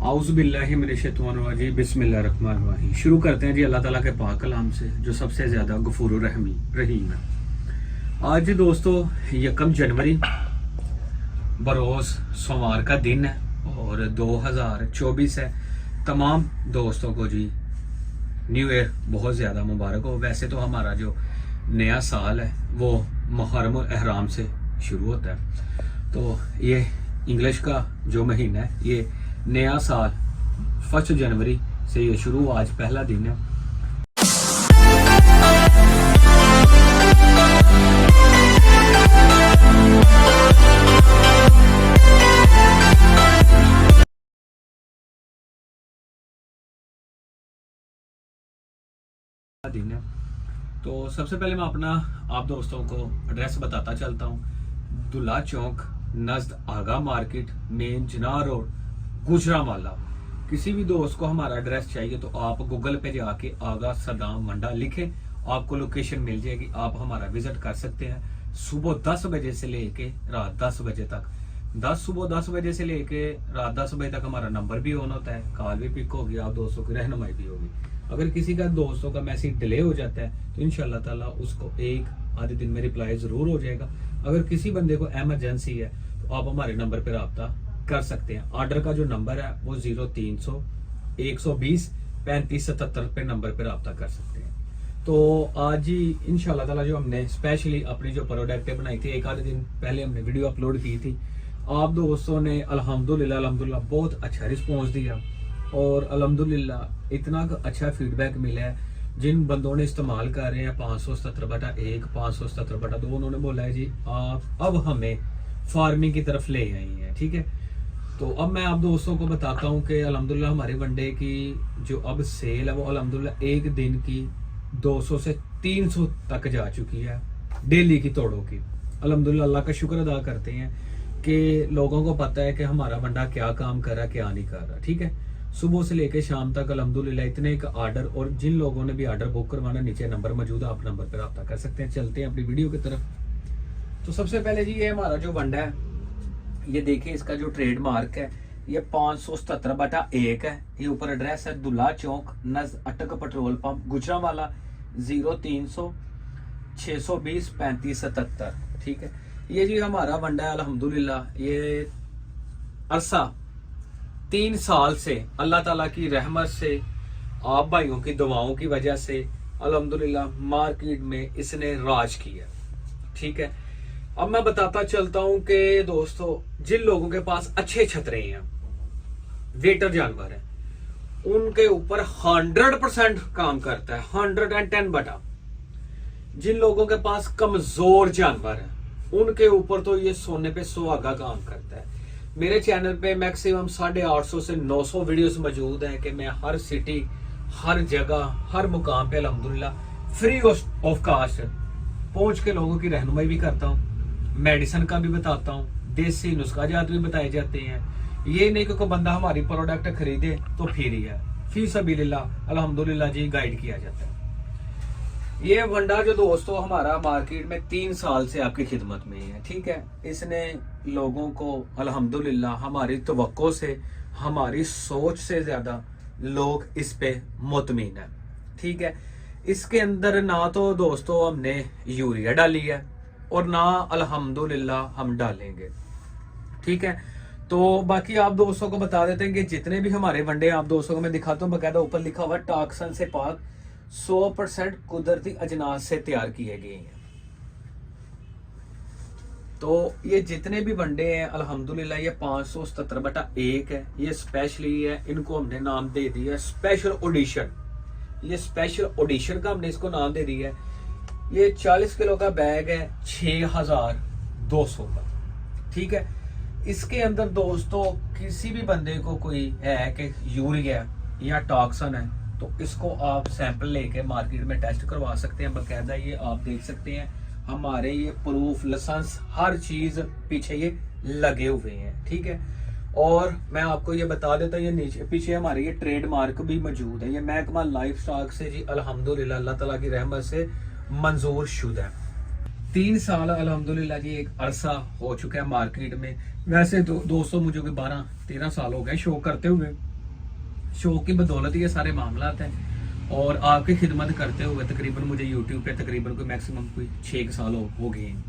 आउज़ुबिल्लाहिमिनश्शैतानिर्रजीम बिस्मिल्लाहिर्रहमानिर्रहीम। शुरू करते हैं जी अल्लाह ताला के पाक कलाम से जो सबसे ज़्यादा गफूर रहीम है। आज दोस्तों 1 जनवरी बरोज़ सोमवार का दिन है और 2024 है। तमाम दोस्तों को जी न्यू ईयर बहुत ज़्यादा मुबारक हो। वैसे तो हमारा जो नया साल है वो मुहर्रम एहराम से शुरू होता है, तो ये इंग्लिश का जो महीना है ये नया साल 1 जनवरी से ये शुरू। आज पहला दिन है। दिन है तो सबसे पहले मैं अपना आप दोस्तों को एड्रेस बताता चलता हूँ। दुल्ला चौक नज़द आगा मार्केट, मेन जना रोड, गुजरांवाला। किसी भी दोस्त को हमारा एड्रेस चाहिए तो आप गूगल पे जाके आगा सदाम मंडा लिखें, आपको लोकेशन मिल जाएगी। आप हमारा विजिट कर सकते हैं। सुबह 10 बजे से लेके रात 10 बजे तक, सुबह 10 बजे से लेके रात 10 बजे तक हमारा नंबर भी ऑन होता है, कॉल भी पिक होगी, आप दोस्तों की रहनुमाई भी होगी। अगर किसी का दोस्तों का मैसेज डिले हो जाता है तो इंशाल्लाह ताला उसको एक आधे दिन में रिप्लाई जरूर हो जाएगा। अगर किसी बंदे को एमरजेंसी है तो आप हमारे नंबर पर रब्ता कर सकते हैं। ऑर्डर का जो नंबर है वो 0300 120 35 77 पे नंबर पर रब्ता कर सकते हैं। तो आज ही इंशाल्लाह ताला जो हमने स्पेशली अपनी जो प्रोडक्ट बनाई थी, एक आधे दिन पहले हमने वीडियो अपलोड की थी। आप दोस्तों ने अल्हम्दुलिल्लाह बहुत अच्छा रिस्पॉन्स दिया और अल्हम्दुलिल्लाह इतना अच्छा फीडबैक मिला है। जिन बंदों ने इस्तेमाल कर रहे हैं 577/1 577/2, उन्होंने बोला है जी आप अब हमें फार्मिंग की तरफ ले आई हैं। ठीक है, तो अब मैं आप दोस्तों को बताता हूँ कि अल्हम्दुलिल्लाह हमारे वनडे की जो अब सेल है वो अल्हम्दुलिल्लाह एक दिन की 200 से 300 तक जा चुकी है, डेली की तोड़ों की। अल्हम्दुलिल्लाह अल्लाह का शुक्र अदा करते हैं कि लोगों को पता है कि हमारा वंडा क्या काम कर रहा है क्या नहीं कर रहा। ठीक है, सुबह से लेकर शाम तक अल्हम्दुलिल्लाह इतने एक ऑर्डर, और जिन लोगों ने भी ऑर्डर बुक करवाना नीचे नंबर मौजूद है, आप नंबर पर रब्ता कर सकते हैं। चलते हैं अपनी वीडियो की तरफ। तो सबसे पहले जी ये हमारा जो वंडा है ये देखिए, इसका जो ट्रेडमार्क है ये 577/1 है। ये ऊपर एड्रेस है दुल्ला चौक नज़द अटक पेट्रोल पंप, गुजरांवाला 0300 620 35 77। ठीक है, ये जी हमारा वंडा है। अल्हम्दुलिल्लाह ये अरसा 3 साल से अल्लाह ताला की रहमत से, आप भाइयों की दुआओं की वजह से अल्हम्दुलिल्लाह मार्केट में इसने राज किया। ठीक है, अब मैं बताता चलता हूं कि दोस्तों जिन लोगों के पास अच्छे छतरे हैं, वेटर जानवर है, उनके ऊपर 100% काम करता है, 110 बटा। जिन लोगों के पास कमजोर जानवर है उनके ऊपर तो ये सोने पे सुहागा काम करता है। मेरे चैनल पे मैक्सिमम 850 से 900 वीडियोस मौजूद हैं कि मैं हर सिटी, हर जगह, हर मुकाम पे अल्हम्दुलिल्लाह फ्री ऑफ कास्ट पहुंच के लोगों की रहनुमाई भी करता हूं, मेडिसिन का भी बताता हूं, देसी नुस्खा जात भी बताए जाते हैं। ये नहीं कि कोई बंदा हमारी प्रोडक्ट खरीदे तो फिर ही है, फी सबीलिल्लाह अल्हम्दुलिल्लाह जी गाइड किया जाता है। ये वंडा जो दोस्तों हमारा मार्केट में 3 साल से आपकी खिदमत में है। ठीक है, इसने लोगों को अल्हम्दुलिल्लाह हमारी तवक्को से, हमारी सोच से ज्यादा लोग इस पे मुतमिन है। ठीक है, इसके अंदर ना तो दोस्तों हमने यूरिया डाली है और ना अल्हम्दुलिल्लाह हम डालेंगे। ठीक है, तो बाकी आप दोस्तों को बता देते हैं कि जितने भी हमारे वंडे आप दोस्तों को मैं दिखाता हूँ, बकायदा ऊपर लिखा हुआ टॉक्सन से पाक 100% कुदरती अजनास से तैयार किए गए हैं। तो ये जितने भी वंडे हैं अल्हम्दुलिल्लाह ये 577/1 है। ये स्पेशली है, इनको हमने नाम दे दिया है स्पेशल ऑडिशन। ये स्पेशल ऑडिशन का हमने इसको नाम दे दिया है। ये 40 किलो का बैग है 6200 का। ठीक है, इसके अंदर दोस्तों किसी भी बंदे को कोई है कि यूरिया या टॉक्सन है तो इसको आप सैंपल लेके मार्केट में टेस्ट करवा सकते हैं। बकायदा ये आप देख सकते हैं हमारे ये प्रूफ, लाइसेंस, हर चीज पीछे ये लगे हुए हैं। ठीक है, और मैं आपको ये बता देता हूँ ये नीचे पीछे हमारे ये ट्रेडमार्क भी मौजूद है। ये महकमा लाइफ स्टॉक से जी अल्हम्दुलिल्लाह अल्लाह ताला की रहमत से मंजूर शुदा है। 3 साल अल्हम्दुलिल्लाह जी एक अरसा हो चुका है मार्केट में। वैसे तो दोस्तों मुझे 12-13 साल हो गए शो करते हुए, शौक की बदौलत ये सारे मामला हैं। और आपकी खिदमत करते हुए तकरीबन मुझे यूट्यूब पे तकरीबन कोई मैक्सिमम कोई 6 साल हो गए हैं।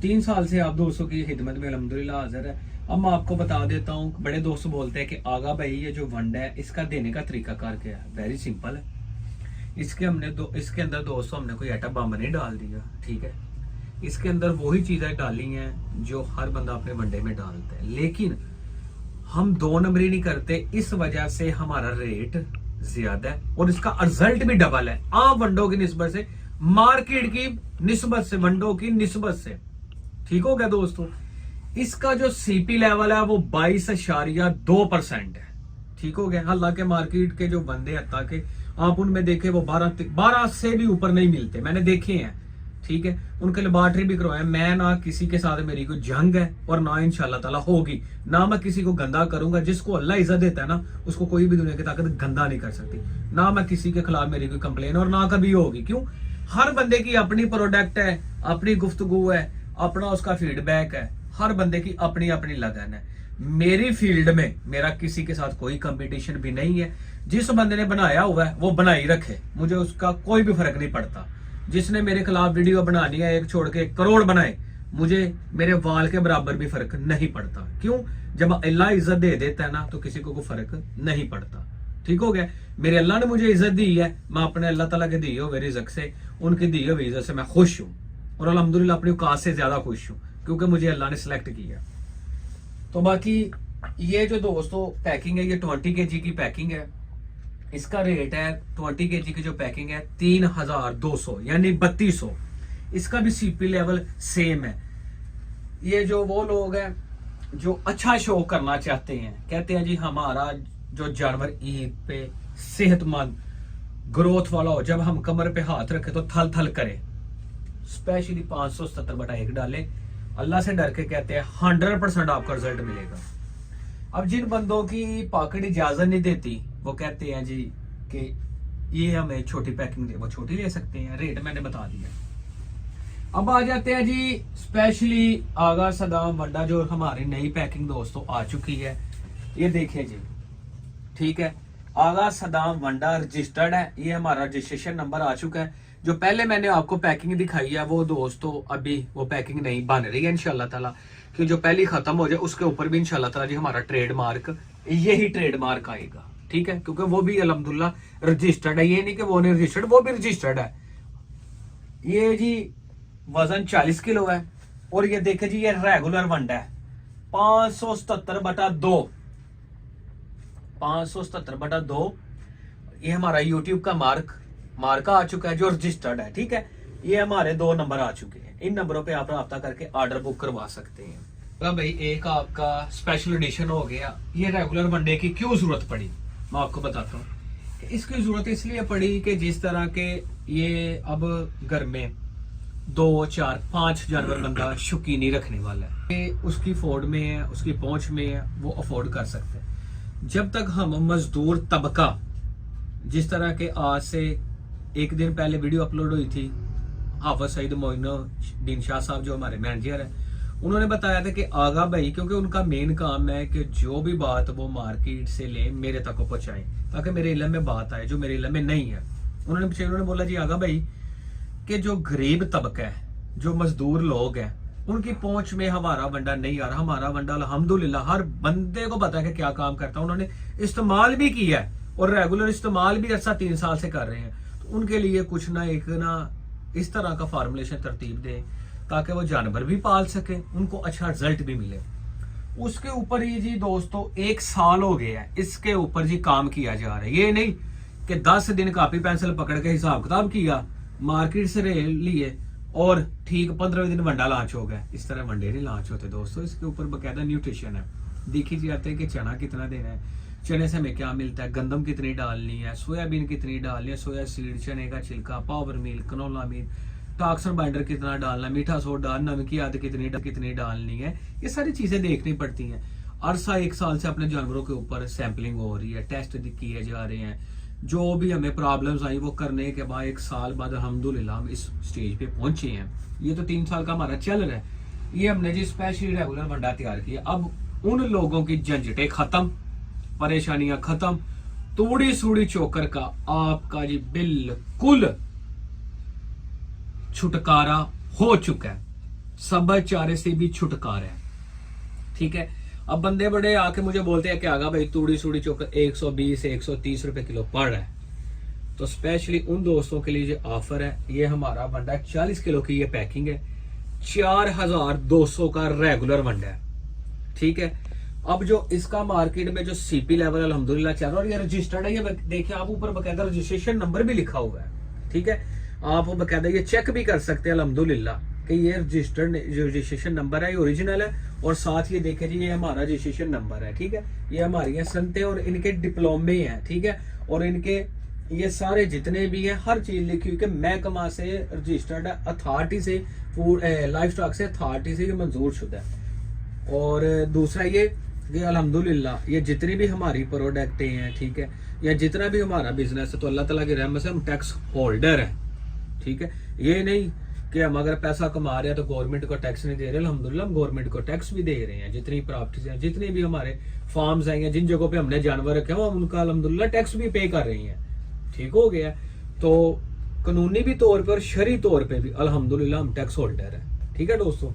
3 साल से आप दोस्तों की खिदमत में अल्हम्दुलिल्लाह हाजिर है। अब मैं आपको बता देता हूँ, बड़े दोस्त बोलते हैं कि आगा भाई ये जो वंडा है इसका देने का तरीका कार क्या है। वेरी सिंपल है। इसके अंदर दोस्तों हमने कोई आटा बम नहीं डाल दिया, ठीक है। इसके अंदर वही चीजें डाली हैं जो हर बंदा अपने वनडे में डालता है, लेकिन हम 2 नंबरी नहीं करते। इस वजह से हमारा रेट ज्यादा है और इसका रिजल्ट भी डबल है आम वनडों की निस्बत से, मार्केट की निस्बत से, वनडों की निस्बत से। ठीक हो गया दोस्तों। इसका जो सीपी लेवल है वो 22.2% है। ठीक हो गया। हालांकि मार्केट के जो बंदे हत्ता के आप उनमें देखे वो 12 से भी ऊपर नहीं मिलते, मैंने देखे हैं, ठीक है। उनके लेबॉर्टरी भी करवाए। मैं ना किसी के साथ मेरी कोई जंग है और ना इंशाल्लाह ताला होगी, ना मैं किसी को गंदा करूंगा। जिसको अल्लाह इज्जत देता है ना उसको कोई भी दुनिया की ताकत गंदा नहीं कर सकती। ना मैं किसी के खिलाफ मेरी कोई कंप्लेन और ना कभी होगी। क्यों? हर बंदे की अपनी प्रोडक्ट है, अपनी गुफ्तगू है, अपना उसका फीडबैक है। हर बंदे की अपनी अपनी लगन है। मेरी फील्ड में मेरा किसी के साथ कोई कंपटीशन भी नहीं है। जिस बंदे ने बनाया हुआ है वो बनाई रखे, मुझे उसका कोई भी फर्क नहीं पड़ता। जिसने मेरे खिलाफ वीडियो बनानी है, एक छोड़ के 1 करोड़ बनाए, मुझे मेरे वाल के बराबर भी फर्क नहीं पड़ता। क्यों? जब अल्लाह इज्जत दे देता है ना तो किसी को कोई फर्क नहीं पड़ता। ठीक हो गया। मेरे अल्लाह ने मुझे इज्जत दी है, मैं अपने अल्लाह ताला के दिए हुए रिज़्क से, उनकी दी हुई इज्जत से मैं खुश हूँ और अल्हम्दुलिल्लाह अपनी औकात से ज्यादा खुश हूँ क्योंकि मुझे अल्लाह ने सिलेक्ट किया। तो बाकी ये जो दोस्तों पैकिंग है, ये 20 kg की पैकिंग है। इसका रेट है 20 kg की जो पैकिंग है 3200 यानी 3200। इसका भी सीपी लेवल सेम है। ये जो वो लोग हैं जो अच्छा शो करना चाहते हैं, कहते हैं जी हमारा जो जानवर ईद पे सेहतमंद ग्रोथ वाला हो, जब हम कमर पे हाथ रखे तो थल थल करे, स्पेशली 577/1 डाले, अल्लाह से डर के कहते हैं 100% आपका रिजल्ट मिलेगा। अब जिन बंदों की पॉकेट इजाजत नहीं देती वो कहते हैं जी कि ये हमें छोटी पैकिंग दे, वो छोटी ले सकते हैं। रेट मैंने बता दिया। अब आ जाते हैं जी स्पेशली आगा सदाम वंडा जो हमारी नई पैकिंग दोस्तों आ चुकी है। ये देखें जी, ठीक है। आगा सदाम वंडा रजिस्टर्ड है, ये हमारा रजिस्ट्रेशन नंबर आ चुका है। जो पहले मैंने आपको पैकिंग दिखाई है वो दोस्तों अभी वो पैकिंग नहीं बन रही है इंशाल्लाह ताला, कि जो पहली खत्म हो जाए उसके ऊपर भी इंशाल्लाह ताला जी हमारा ट्रेडमार्क, यही ट्रेडमार्क आएगा, ठीक है। क्योंकि वो भी अल्हम्दुलिल्लाह रजिस्टर्ड है, ये नहीं कि वो नहीं रजिस्टर्ड, वो भी रजिस्टर्ड है। ये जी वजन 40 किलो है और ये देखे जी ये रेगुलर वंडा है 577/2 577/2। ये हमारा यूट्यूब का मार्का आ चुका है जो रजिस्टर्ड है, ठीक है। ये हमारे 2 नंबर आ चुके हैं। इन नंबरों पे आप राब्ता करके ऑर्डर बुक करवा सकते हैं। तो भाई एक आपका स्पेशल एडिशन हो गया। ये रेगुलर वनडे की क्यों जरूरत पड़ी मैं आपको बताता हूँ। इसकी जरूरत इसलिए पड़ी कि जिस तरह के ये अब घर में 2, 4, 5 जानवर बंदा शौकीनी रखने वाला है, उसकी फोर्ड में है, उसकी पहुंच में है, वो अफोर्ड कर सकते हैं। जब तक हम मजदूर तबका, जिस तरह के आज से 1 दिन पहले वीडियो अपलोड हुई थी, हाफिज सईद मोइनुद्दीन शाह साहब जो हमारे मैनेजर हैं, उन्होंने बताया था कि आगा भाई, क्योंकि उनका मेन काम है कि जो भी बात वो मार्केट से ले मेरे तक पहुंचाएं ताकि मेरे इल्म में बात आए जो मेरे इल्म में नहीं है। उन्होंने बोला जी आगा भाई कि जो गरीब तबका है, जो मजदूर लोग हैं, उनकी पहुंच में हमारा वंडा नहीं आ रहा। हमारा वंडा अल्हम्दुलिल्लाह हर बंदे को पता है कि क्या काम करता है। उन्होंने इस्तेमाल भी किया है और रेगुलर इस्तेमाल भी अर्सा 3 साल से कर रहे हैं। तो उनके लिए कुछ ना एक ना इस तरह का फार्मूलेशन तरतीब दे ताकि वो जानवर भी पाल सके, उनको अच्छा रिजल्ट भी मिले। उसके ऊपर ये जी दोस्तों 1 साल हो गया है इसके ऊपर जी काम किया जा रहा है। ये नहीं कि 10 दिन कॉपी पेंसिल पकड़ के हिसाब किताब किया, मार्केट से लिए और ठीक 15वें दिन वंडा लॉन्च हो गया। इस तरह वंडे नहीं लॉन्च होते दोस्तों। इसके ऊपर बकायदा न्यूट्रिशन है। देखी जाते हैं कि चना कितना देना है, चने से हमें क्या मिलता है, गंदम कितनी डालनी है, सोयाबीन कितनी डालनी है, सोया सीड, चने का छिलका, पावर मील, कनोला मील, टॉक्सन बाइंडर कितना डालना है, मीठा सोडा, नमक की आदत कितनी डालनी है, ये सारी चीजें देखनी पड़ती हैं। अरसा 1 साल से अपने जानवरों के ऊपर सैंपलिंग हो रही है, टेस्ट किए जा रहे हैं। जो भी हमें प्रॉब्लम्स आई वो करने के बाद 1 साल बाद अल्हम्दुलिल्लाह हम इस स्टेज पे पहुंचे हैं। ये तो 3 साल का हमारा चल रहा है। ये हमने जी स्पेशली रेगुलर वंडा तैयार किया। अब उन लोगों की झंझटें खत्म, परेशानियां खत्म, तूड़ी सूड़ी चोकर का आपका जी बिल्कुल छुटकारा हो चुका है, सब चारे से भी छुटकारा है। ठीक है, अब बंदे बड़े आके मुझे बोलते हैं कि आगा भाई तूड़ी सूड़ी चोकर 120 130 रुपए किलो पड़ रहा है, तो स्पेशली उन दोस्तों के लिए जो ऑफर है, ये हमारा बंडा है 40 किलो की ये पैकिंग है, 4200 का रेगुलर बंडा है। ठीक है, अब जो इसका मार्केट में जो सीपी लेवल अल्हम्दुलिल्लाह चल रहा है और ये रजिस्टर्ड है, ये देखिए आप ऊपर बकायदा रजिस्ट्रेशन नंबर भी लिखा हुआ है। ठीक है, आप बकायदा ये चेक भी कर सकते हैं अल्हम्दुलिल्लाह कि ये रजिस्टर्ड जो रजिस्ट्रेशन नंबर है ये ओरिजिनल है, और साथ ये देखे जी ये हमारा रजिस्ट्रेशन नंबर है। ठीक है, ये हमारी सनते और इनके डिप्लोमे हैं। ठीक है, और इनके ये सारे जितने भी हैं हर चीज लिखी हुई कि महकमा से रजिस्टर्ड है, अथॉरिटी से, फूड लाइफ स्टॉक से अथॉरिटी से ये मंजूर शुदा है। और दूसरा ये अल्हम्दुलिल्लाह ये जितनी भी हमारी प्रोडक्टें हैं, ठीक है, या जितना भी हमारा बिजनेस है, तो अल्लाह ताला की रहमत से हम टैक्स होल्डर हैं। ठीक है, ये नहीं कि हम अगर पैसा कमा रहे हैं तो गवर्नमेंट को टैक्स नहीं दे रहे, अल्हम्दुलिल्लाह हम गवर्नमेंट को टैक्स भी दे रहे हैं। जितनी प्रॉपर्टीज हैं, जितने भी हमारे फार्म्स हैं, जिन जगहों पे हमने जानवर रखे हैं, हम उनका अल्हम्दुलिल्लाह टैक्स भी पे कर रही हैं। ठीक हो गया, तो कानूनी भी तौर पर, शरी तौर पे भी अल्हम्दुलिल्लाह हम टैक्स होल्डर है। ठीक है दोस्तों,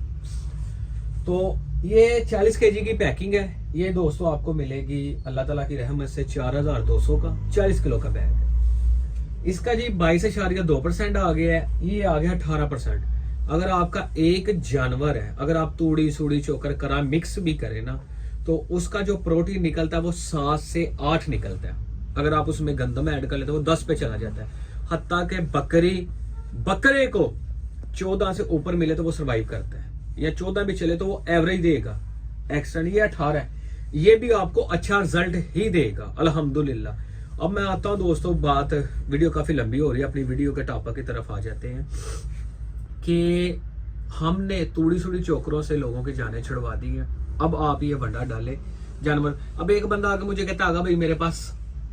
तो ये 40 केजी की पैकिंग है, ये दोस्तों आपको मिलेगी अल्लाह ताला की रहमत से 4200 का 40 किलो का बैग है। इसका जी 22.2% आ गया है, ये आ गया 18%। अगर आपका एक जानवर है, अगर आप तूड़ी सूड़ी चोकर करा मिक्स भी करें ना, तो उसका जो प्रोटीन निकलता है वो 7 से 8 निकलता है। अगर आप उसमें गंदम ऐड कर लेते हो वो 10 पे चला जाता है। हत्ता के बकरे को 14 से ऊपर मिले तो वो सर्वाइव करता है, या 14 भी चले तो वो एवरेज देगा। एक्सटेंड ये 18 है, ये भी आपको अच्छा रिजल्ट ही देगा अल्हम्दुलिल्लाह। अब मैं आता हूं दोस्तों, बात वीडियो काफी लंबी हो रही है, अपनी वीडियो के टॉपिक की तरफ आ जाते हैं कि हमने तूड़ी सूड़ी चोकरों से लोगों की जानें छुड़वा दी हैं। अब आप ये बंडा डाले जानवर। अब एक बंदा आके मुझे कहता है भाई मेरे पास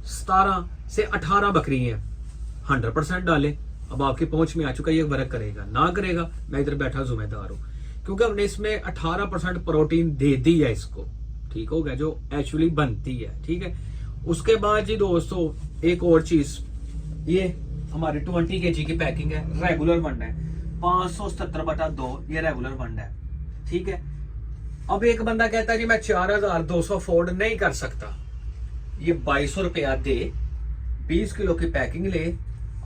17 से 18 बकरी हैं, 100% डाले। अब आपकी पहुंच में आ चुका, ये वर्क करेगा ना करेगा, मैं इधर बैठा जिम्मेदार हूं, क्योंकि हमने इसमें 18% प्रोटीन दे दी है इसको। ठीक हो गया, जो एक्चुअली बनती है। ठीक है, उसके बाद जी दोस्तों एक और चीज, ये हमारी 20 kg की पैकिंग है, रेगुलर बंडा है, 577/2 ये रेगुलर बंडा है। ठीक है, अब एक बंदा कहता है जी मैं 4200 अफोर्ड नहीं कर सकता, ये 2200 रुपया दे, 20 किलो की पैकिंग ले,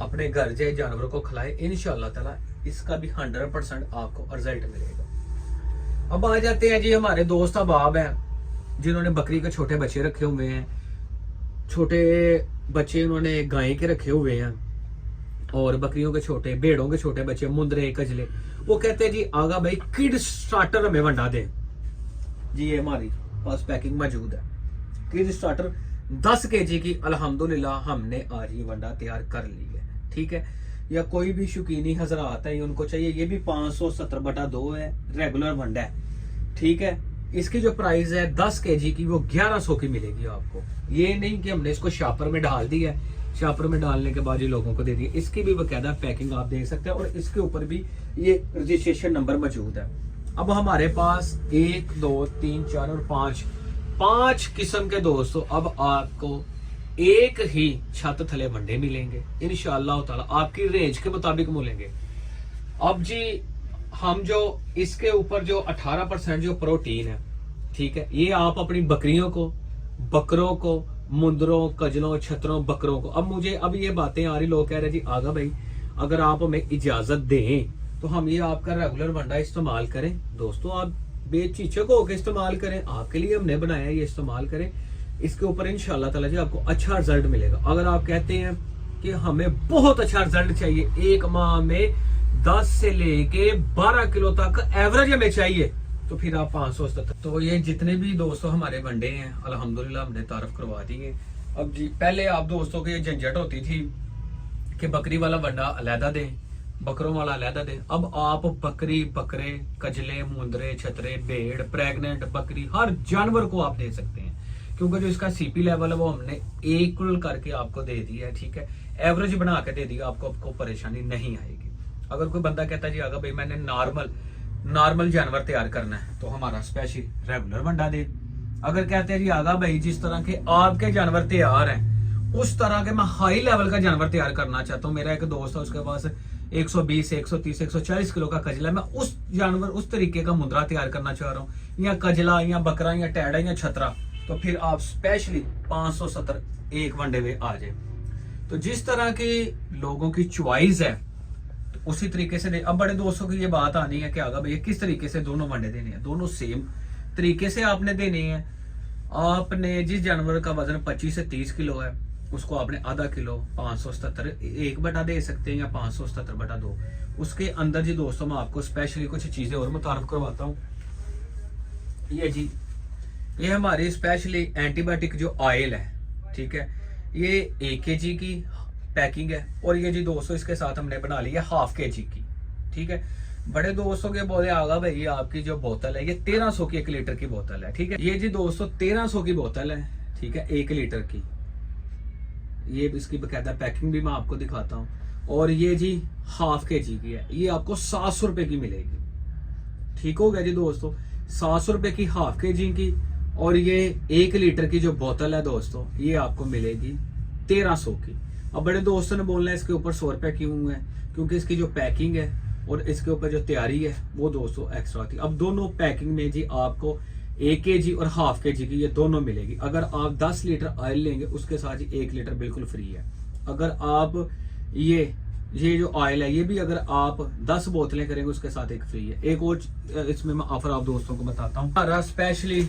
अपने घर जाए जानवर को खिलाए, इंशाअल्लाह ताला इसका भी 100% आपको रिजल्ट मिलेगा। अब आ जाते हैं जी हमारे दोस्त अहबाब हैं जिन्होंने बकरी के छोटे बच्चे रखे हुए हैं, छोटे बच्चे उन्होंने गाय के रखे हुए हैं, और बकरियों के छोटे, भेड़ों के छोटे बच्चे, मुंदरे कजले। वो कहते हैं जी आगा भाई किड स्टार्टर हमें वंडा दे जी, ये हमारी पास पैकिंग मौजूद है, किड स्टार्टर 10 kg की अल्हम्दुलिल्लाह हमने आज ये वंडा तैयार कर ली है। ठीक है, या कोई भी शौकीनी हजरात है उनको चाहिए, ये भी 570/2 है, रेगुलर वंडा है। ठीक है, इसकी जो प्राइस है 10 kg की वो 1100 की मिलेगी आपको। ये नहीं कि हमने इसको शापर में डाल दिया है, शापर में डालने के बाद ये लोगों को दे दिया, इसकी भी बकायदा पैकिंग आप देख सकते हैं, और इसके ऊपर भी ये रजिस्ट्रेशन नंबर मौजूद है। अब हमारे पास 1 2 3 4 और 5 किस्म के दोस्तों अब आपको एक ही छत थले वंडे मिलेंगे इंशाअल्लाह ताला, आपकी रेंज के मुताबिक मिलेंगे। अब जी हम जो इसके ऊपर जो 18% जो प्रोटीन है, ठीक है, ये आप अपनी बकरियों को, बकरों को, मुंदरों, कजलों, छतरों, बकरों को, अब मुझे अब ये बातें आ रही, लोग कह रहे जी आगा भाई अगर आप हमें इजाजत दें तो हम ये आपका रेगुलर वंडा इस्तेमाल करें। दोस्तों आप बेझिझक होकर इस्तेमाल करें, आपके लिए हमने बनाया, ये इस्तेमाल करें, इसके ऊपर इंशाअल्लाह ताला जी आपको अच्छा रिजल्ट मिलेगा। अगर आप कहते हैं कि हमें बहुत अच्छा रिजल्ट चाहिए, एक माह में 10 से लेके 12 किलो तक एवरेज हमें चाहिए, तो फिर आप 570। तो ये जितने भी दोस्तों हमारे वंडे हैं अल्हम्दुलिल्लाह हमने तारफ करवा दी है। अब जी पहले आप दोस्तों की झंझट होती थी कि बकरी वाला वंडा अलहदा दें, बकरों वाला अलहदा दें। अब आप बकरी, बकरे, कजले, मुंदरे, छतरे, भेड़, प्रेग्नेंट बकरी, हर जानवर को आप दे सकते हैं, क्योंकि जो इसका सीपी लेवल है वो हमने इक्वल करके आपको दे दिया है। ठीक है, एवरेज बना के दे दिया, आपको परेशानी नहीं आएगी। अगर कोई बंदा कहता है जी आगा भाई मैंने नॉर्मल जानवर तैयार करना है, तो हमारा स्पेशल रेगुलर वंडा दे। अगर कहते हैं जी आगा भाई जिस तरह के आपके जानवर तैयार हैं उस तरह के मैं हाई लेवल का जानवर तैयार करना चाहता हूँ। मेरा एक दोस्त है, उसके पास 120, 130, 140 किलो का कजला है। मैं उस जानवर, उस तरीके का मुंद्रा तैयार करना चाह रहा हूँ, या कजला या बकरा या टैडा या छतरा। तो फिर आप स्पेशली 570 एक वनडे में आ जाए। तो जिस तरह की लोगों की चॉइस है तो उसी तरीके से अब बड़े दोस्तों की ये बात आनी है कि आगा भैया किस तरीके से दोनों वनडे देने हैं। दोनों सेम तरीके से आपने देने हैं। आपने जिस जानवर का वजन 25 से 30 किलो है उसको आपने आधा किलो 577 एक बटा दे सकते हैं, या 577/2। उसके अंदर जी दोस्तों मैं आपको स्पेशली कुछ चीजें और मुतारफ करवाता हूँ। ये जी, ये हमारी स्पेशली एंटीबायोटिक जो ऑयल है, ठीक है, ये 1 kg की पैकिंग है। और ये जी दोस्तों इसके साथ हमने बना ली है ½ kg की, ठीक है। बड़े दोस्तों के बोले आगा भाई आपकी जो बोतल है ये 1300 की 1 लीटर की बोतल है, ठीक है। ये जी दोस्तों 1300 की बोतल है, ठीक है, 1 लीटर की। ये इसकी बकायदा पैकिंग भी मैं आपको दिखाता हूँ। और ये जी ½ kg की है, ये आपको 700 रुपए की मिलेगी, ठीक हो गया जी दोस्तों। 700 रुपए की ½ kg की। और ये 1 लीटर की जो बोतल है दोस्तों ये आपको मिलेगी 1300 की। अब बड़े दोस्तों ने बोलना है इसके ऊपर 100 रुपए क्यों है, क्योंकि इसकी जो पैकिंग है और इसके ऊपर जो तैयारी है वो दोस्तों एक्स्ट्रा थी। अब दोनों पैकिंग में जी आपको 1 kg और ½ kg की ये दोनों मिलेगी। अगर आप 10 लीटर ऑयल लेंगे उसके साथ ही 1 लीटर बिल्कुल फ्री है। अगर आप ये जो ऑयल है ये भी अगर आप 10 बोतलें करेंगे उसके साथ एक फ्री है। एक और इसमें मैं ऑफर आप दोस्तों को बताता हूँ। हमारा स्पेशली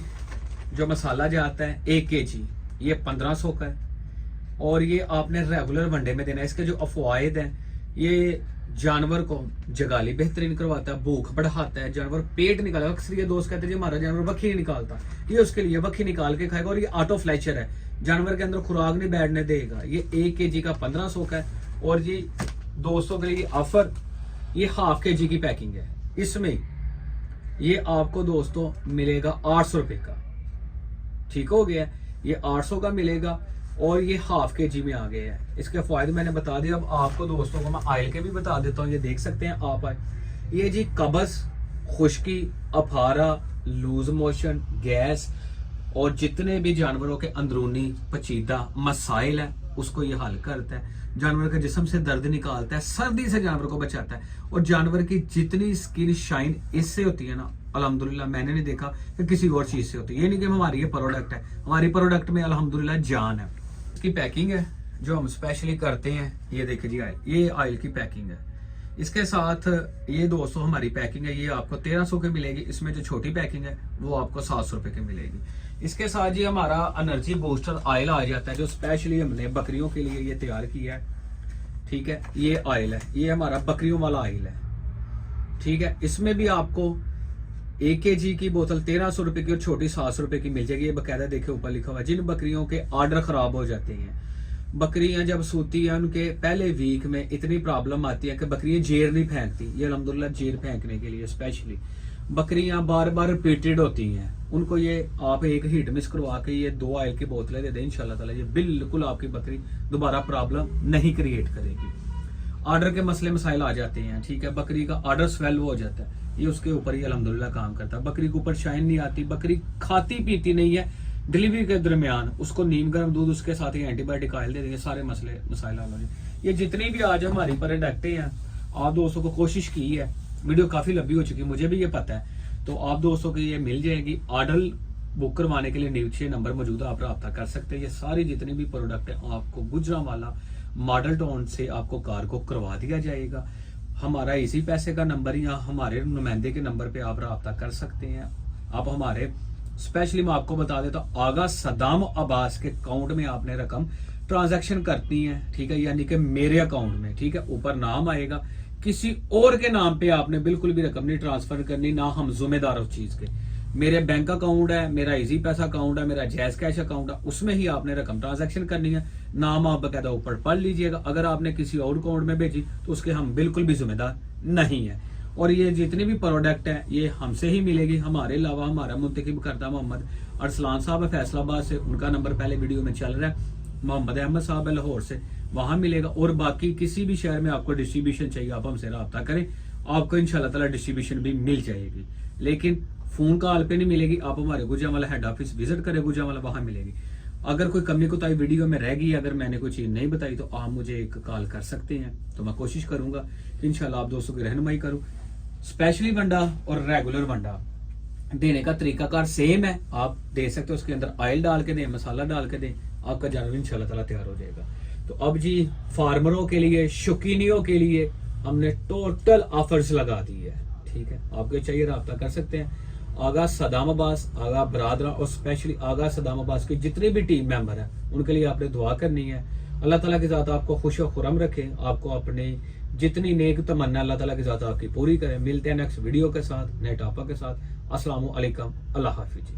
जो मसाला जाता है 1 kg ये 1500 का है। और ये आपने रेगुलर वनडे में देना है। इसके जो अफवाइद हैं, ये जानवर को जगाली बेहतरीन करवाता है, भूख बढ़ाता है, जानवर पेट निकालेगा। अक्सर ये दोस्त कहते हैं जी हमारा जानवर बखी नहीं निकालता, ये उसके लिए बखी निकाल के खाएगा। और ये ऑटो फ्लैचर है, जानवर के अंदर खुराक नहीं बैठने देगा। ये 1 kg का 1500 का है। और जी दोस्तों के लिए ऑफर, ये ½ kg की पैकिंग है, इसमें ये आपको दोस्तों मिलेगा 800 रुपए का, ठीक हो गया। ये 800 का मिलेगा और ये ½ kg में आ गया है। इसके फायदे मैंने बता दिया। अब आपको दोस्तों को मैं ऑयल के भी बता देता हूँ, ये देख सकते हैं आप। ये जी कब्ज, खुश्की, अफारा, लूज मोशन, गैस और जितने भी जानवरों के अंदरूनी पेचीदा मसाइल है उसको ये हल करता है। जानवर के जिस्म से दर्द निकालता है, सर्दी से जानवर को बचाता है। और जानवर की जितनी स्किन शाइन इससे होती है ना, अल्हम्दुलिल्लाह मैंने नहीं देखा कि किसी और चीज से होती है। ये नहीं कि हमारी ये प्रोडक्ट है, हमारी प्रोडक्ट में अल्हम्दुलिल्लाह जान है। इसकी पैकिंग है जो हम स्पेशली करते हैं, ये देखिए जी ऑयल, ये ऑयल की पैकिंग है। इसके साथ ये दोस्तों हमारी पैकिंग है, ये आपको 1300 की मिलेगी। इसमें जो छोटी पैकिंग है वो आपको 700 रुपए की मिलेगी। इसके साथ जी हमारा एनर्जी बूस्टर ऑयल आ जाता है जो स्पेशली हमने बकरियों के लिए ये तैयार किया है, ठीक है। ये ऑयल है, ये हमारा बकरियों वाला ऑयल है, ठीक है। इसमें भी आपको 1 kg की बोतल 1300 रुपए की और छोटी 700 रुपए की मिल जाएगी। ये बकायदा देखे ऊपर लिखा हुआ है। जिन बकरियों के आर्डर खराब हो जाते हैं, बकरियां जब सूती है उनके पहले वीक में इतनी प्रॉब्लम आती है कि बकरियां जेर नहीं फेंकती। ये अल्हम्दुलिल्लाह जेर फेंकने के लिए स्पेशली बकरियां बार बार रिपीटेड होती हैं, उनको ये आप एक हीट मिक्स करवा के ये 2 ऑयल की बोतलें दे दें, इंशाल्लाह ताला ये बिल्कुल आपकी बकरी दोबारा प्रॉब्लम नहीं क्रिएट करेगी। आर्डर के मसले मसाइल आ जाते हैं, ठीक है, बकरी का आर्डर स्वेल हो जाता है, ये उसके ऊपर ही अल्हम्दुलिल्लाह काम करता है। बकरी के ऊपर शाइन नहीं आती, बकरी खाती पीती नहीं है, डिलीवरी के दरमियान उसको नीम गर्म दूध उसके साथ ही एंटीबायोटिक ऑयल दे देंगे, सारे मसले मसाइल हल हो जाए। ये जितनी भी आज हमारी प्रोडक्टें हैं, आप दोस्तों को कोशिश की है, वीडियो काफी लंबी हो चुकी है, मुझे भी ये पता है, तो आप दोस्तों को ये मिल जाएगी। ऑर्डर बुक करवाने के लिए नीचे नंबर मौजूद है, आप रब्ता कर सकते हैं। ये सारी जितनी भी प्रोडक्ट है आपको गुजरांवाला मॉडल टाउन से आपको कार्गो करवा दिया जाएगा। हमारा इसी पैसे का नंबर या हमारे नुमाइंदे के नंबर पे आप रब्ता कर सकते हैं। आप हमारे स्पेशली मैं आपको बता देता हूँ, आगा सदाम अब्बास के अकाउंट में आपने रकम ट्रांजैक्शन करनी है, ठीक है, यानी कि मेरे अकाउंट में, ठीक है, ऊपर नाम आएगा, किसी और के नाम पे आपने बिल्कुल भी रकम नहीं ट्रांसफर करनी, ना हम जिम्मेदार उस चीज के। मेरे बैंक अकाउंट है, मेरा इजी पैसा अकाउंट है, मेरा जैज कैश अकाउंट है, उसमें ही आपने रकम ट्रांजैक्शन करनी है। नाम आप बकायदा ऊपर पढ़ लीजिएगा। अगर आपने किसी और अकाउंट में भेजी तो उसके हम बिल्कुल भी जिम्मेदार नहीं है। और ये जितनी भी प्रोडक्ट है ये हमसे ही मिलेगी। हमारे अलावा हमारा मुंतखब करदा मोहम्मद अरसलान साहब है फैसलाबाद से, उनका नंबर पहले वीडियो में चल रहा है। मोहम्मद अहमद साहब है लाहौर से, वहां मिलेगा। और बाकी किसी भी शहर में आपको डिस्ट्रीब्यूशन चाहिए आप हमसे रब्ता करें, आपको इंशाल्लाह ताला डिस्ट्रीब्यूशन भी मिल जाएगी, लेकिन फोन कॉल पे नहीं मिलेगी। आप हमारे गुजरांवाला हेड ऑफिस विजिट करें, गुजरांवाला वहां मिलेगी। अगर कोई कमी कोताही वीडियो में रह गई, अगर मैंने कोई चीज़ नहीं बताई, तो आप मुझे एक कॉल कर सकते हैं। तो मैं कोशिश करूंगा कि इंशाल्लाह आप दोस्तों की रहनुमाई करूं। स्पेशली वंडा और रेगुलर वंडा देने का तरीकाकार सेम है, आप दे सकते हो। उसके अंदर ऑयल डाल के दें, मसाला डाल के दें, आपका जानवर इंशाल्लाह ताला तैयार हो जाएगा। तो अब जी फार्मरों के लिए, शौकीनियों के लिए हमने टोटल ऑफर्स लगा दी है, ठीक है। आपको चाहिए रब्ता कर सकते हैं। आगा सदाम अब्बास, आगा बरादरा और स्पेशली आगा सदाम अब्बास की जितनी भी टीम मेंबर हैं, उनके लिए आपने दुआ करनी है। अल्लाह ताला की ज़ात आपको खुश और खुरम रखे, आपको अपनी जितनी नेक तमन्ना अल्लाह ताला की ज़ात आपकी पूरी करे। मिलते हैं नेक्स्ट वीडियो के साथ, नए टॉपिक के साथ। अस्सलामु अलैकुम, अल्लाह हाफिज।